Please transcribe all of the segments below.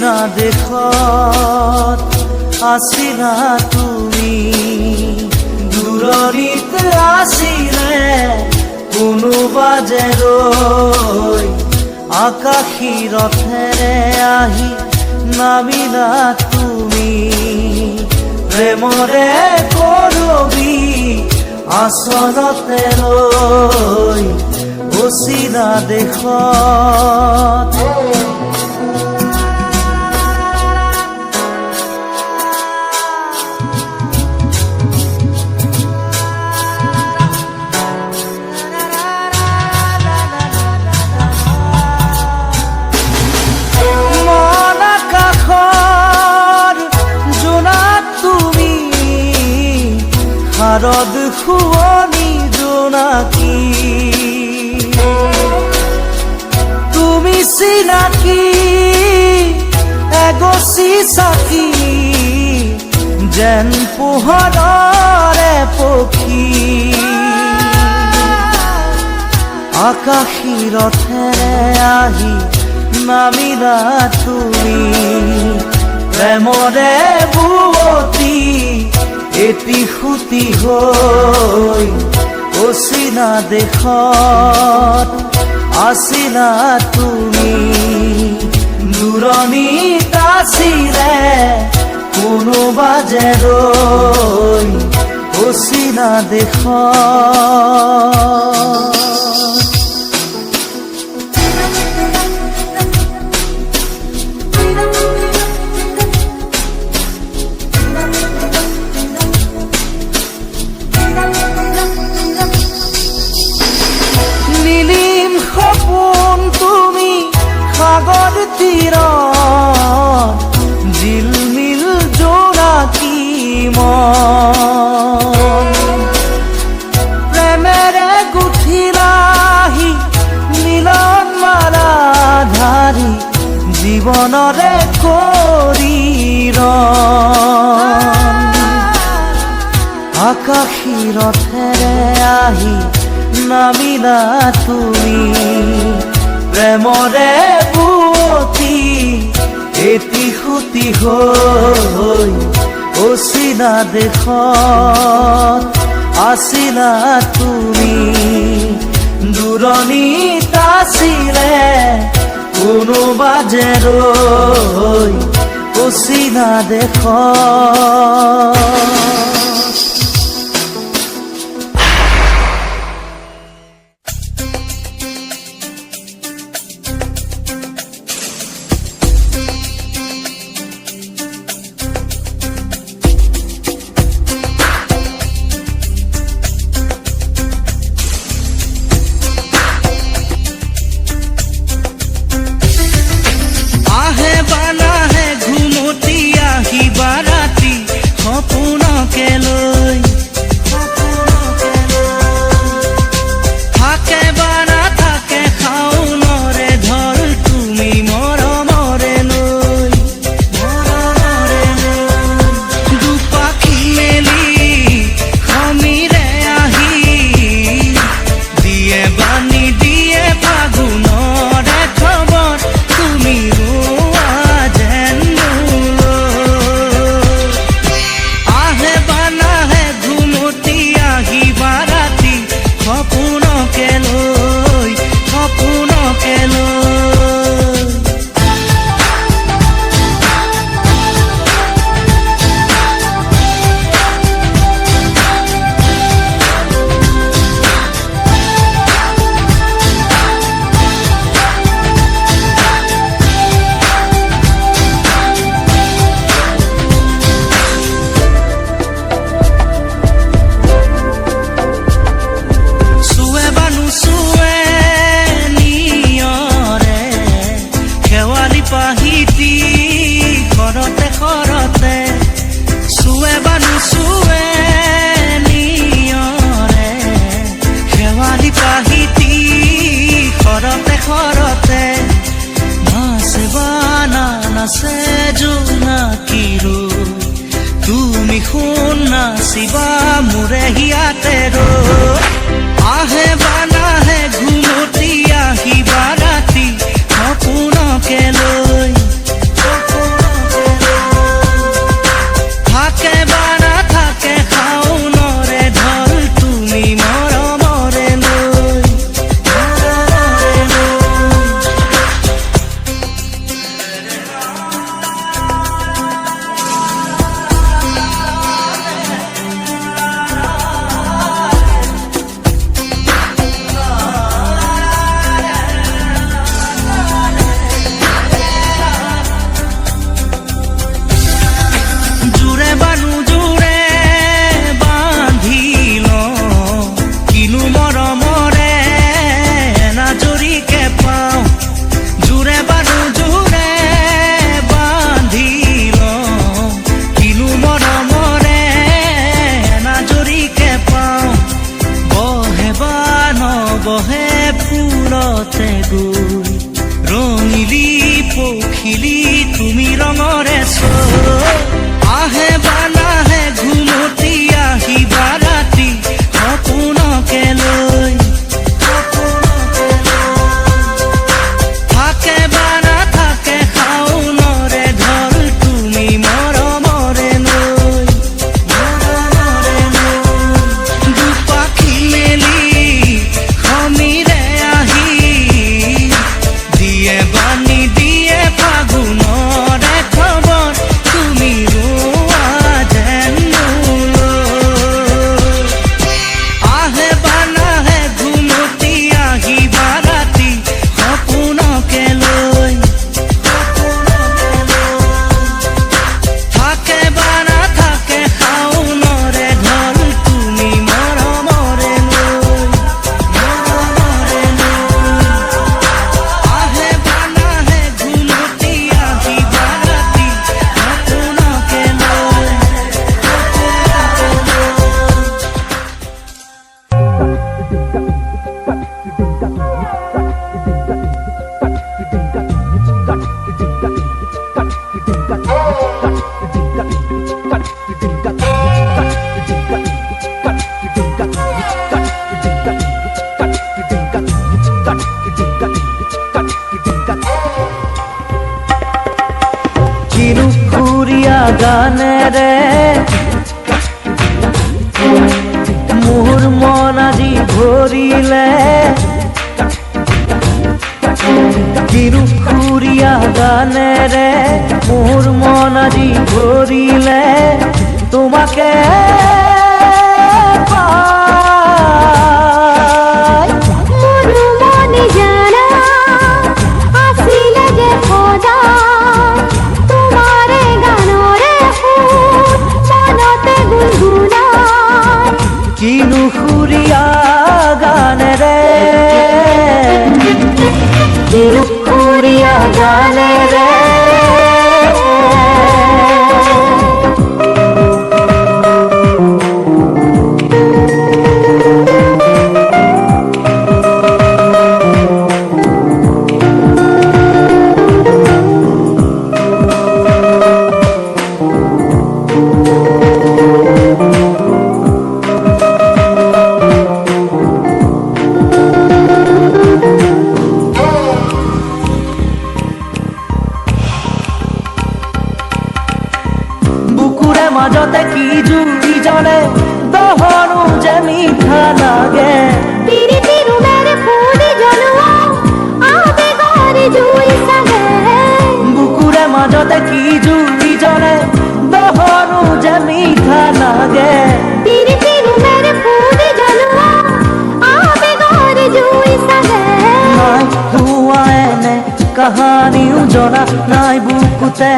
অচিনা দেশত আছিলা তুমি, দূৰণিত আছিলে কোনোবা যে ৰৈ, আকাশী ৰথেৰে আহি নামিলা তুমি, প্ৰেমৰে কৰবি আচলতে ৰৈ অচিনা দেশত। শাৰদ শুৱনি জোনাকী, তুমি চিনাকি এগছি চাকি, যেন পোহৰৰে পক্ষী, আকাশী ৰথেৰে আহি নামিলা তুমি, প্ৰেমৰে বুৱতী এটি সুতি হৈ অচিনা দেশত আছিলা তুমি, দূৰণিত আছিলে কোনোবা যে ৰৈ অচিনা দেশত। সাগৰ তীৰত জিলমিল জোনাকী মন, প্ৰেমেৰে গুঠিলাহি মিলন মালা ধাৰি, জীৱনৰে কৰি ৰণ, আকাশী ৰথেৰে আহি নামিলা তুমি, প্ৰেমৰে বুৱতী এটি সুতি হৈ অচিনা দেশত আছিলা তুমি, দূৰণিত আছিলে কোনোবা যে ৰৈ অচিনা দেশত। शिवा मुरे हियातेरो आहे बाना है घुमतिया ही बाराती सपन के लई। মনতে গৈ ৰঙিলি পখিলি তুমি ৰঙৰে চৈ আহে বা নাহে ঘুমতি আহিবা ৰাতি সপোনকে লৈ থাকে বা নাথাকে শাওনৰে ঢল তুমি মৰমৰে নৈ দুপাখি মেলি সমীৰে আহি দিয়ে বানি দিয়ে ফাগুনৰে খবৰ তুমি ৰোৱা যেন মোলৈ আহে বা নাহে ঘুমতি আহিবা ৰাতি সপোনকে লৈ থাকে বা নাথাকে শাওনৰে ঢল তুমি মৰমৰে নৈ আহে বা নাহে ঘুমতি আহিবা ৰাতি সপোনকে লৈ কিনো সুৰীয়া গানেৰে মোৰ মন আজি ভৰিলে কিনো সুৰীয়া গানেৰে মোৰ মন আজি ভৰিলে তোমাকে পাই মনু মনে জানা আসিলে যে খোদা তোমাৰে গানৰে সুৰ মনতে গুনগুনাই কিনো সুৰীয়া গানেৰে কিনো সুৰীয়া গানেৰে বুকুৰে মাজতে কি জুই জ্বলে দহনো যে মিঠা লাগে পিৰিতি ৰুমেৰ ফুলি জ্বলুয়া আবেগৰে জুই সাগে বুকুৰে মাজতে কি জুই জ্বলে দহনো যে মিঠা লাগে পিৰিতি ৰুমেৰ ফুলি জ্বলুয়া আবেগৰে জুই সাগে নাই হোৱা এনে কাহানিও জনা নাই বুকুতে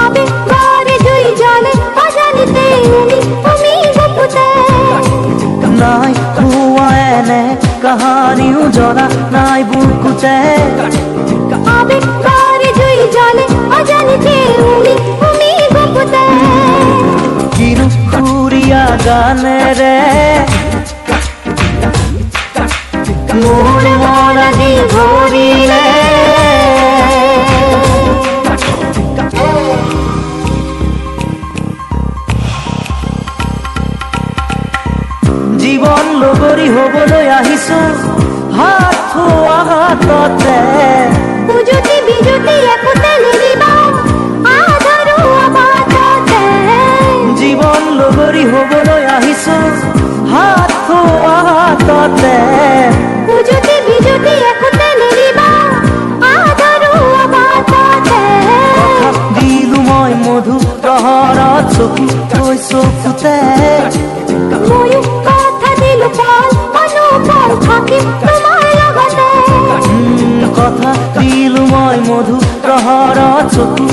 আবেগৰে জুই জ্বলে অজানিতে তুমি গুপুতে নাই হোৱা এনে কাহানিও জনা নাই বুকুতে আবেগৰে জুই জ্বলে অজানিতে তুমি গুপুতে কিনো সুৰীয়া গানেৰে মোৰ মন আজি ভৰিলে জীৱন লগৰী হ'বলৈ আহিছো হাত খোৱা হাততে উজুতি বিজুতি একোতে নিদিবা আধৰু আবাদতে জীৱন লগৰী হ'বলৈ আহিছো হাত খোৱা হাততে উজুতি বিজুতি একোতে নিদিবা আধৰু আবাদতে কথা দিলো মই মধু প্ৰহৰত চকু থৈ চকুতে ময়ো কথা দিলো পল অনুপল থাকি তোমাৰ লগতে কথা দিলো মই মধু প্ৰহৰত চকু